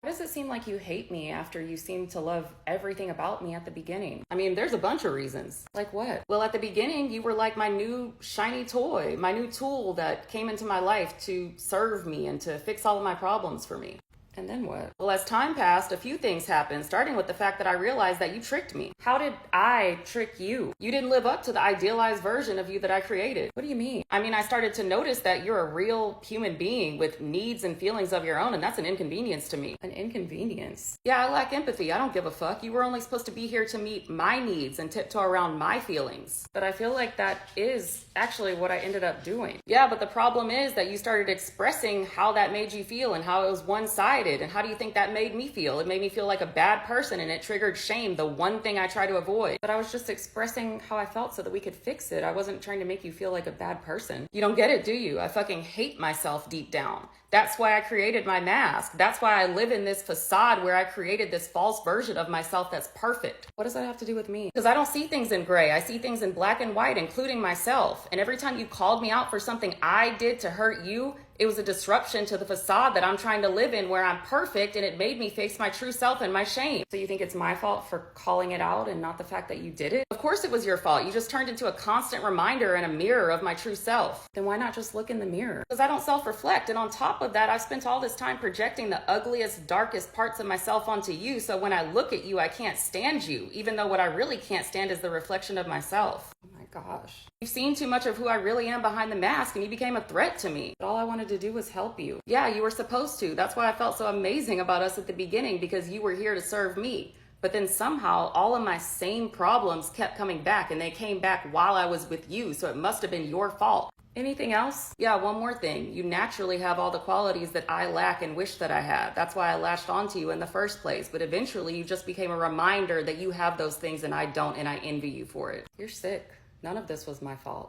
Why does it seem like you hate me after you seem to love everything about me at the beginning? I mean, there's a bunch of reasons. Like what? Well, at the beginning, you were like my new shiny toy, my new tool that came into my life to serve me and to fix all of my problems for me. And then what? Well, as time passed, a few things happened, starting with the fact that I realized that you tricked me. How did I trick you? You didn't live up to the idealized version of you that I created. What do you mean? I mean, I started to notice that you're a real human being with needs and feelings of your own, and that's an inconvenience to me. An inconvenience? Yeah, I lack empathy. I don't give a fuck. You were only supposed to be here to meet my needs and tiptoe around my feelings. But I feel like that is actually what I ended up doing. Yeah, but the problem is that you started expressing how that made you feel and how it was one-sided. And how do you think that made me feel? It made me feel like a bad person, and it triggered shame, the one thing I try to avoid. But I was just expressing how I felt so that we could fix it. I wasn't trying to make you feel like a bad person. You don't get it, do you? I fucking hate myself deep down. That's why I created my mask. That's why I live in this facade where I created this false version of myself that's perfect. What does that have to do with me? Because I don't see things in gray. I see things in black and white, including myself. And every time you called me out for something I did to hurt you, it was a disruption to the facade that I'm trying to live in where I'm perfect, and it made me face my true self and my shame. So you think it's my fault for calling it out and not the fact that you did it? Of course it was your fault. You just turned into a constant reminder and a mirror of my true self. Then why not just look in the mirror? Because I don't self-reflect, and on top of that, I've spent all this time projecting the ugliest, darkest parts of myself onto you, so when I look at you, I can't stand you, even though what I really can't stand is the reflection of myself. Oh my gosh. You've seen too much of who I really am behind the mask, and you became a threat to me. But all I wanted to do was help you. Yeah, you were supposed to. That's why I felt so amazing about us at the beginning, because you were here to serve me. But then somehow all of my same problems kept coming back, and they came back while I was with you, so it must have been your fault. Anything else? Yeah, one more thing. You naturally have all the qualities that I lack and wish that I had. That's why I latched onto you in the first place. But eventually you just became a reminder that you have those things and I don't, and I envy you for it. You're sick. None of this was my fault.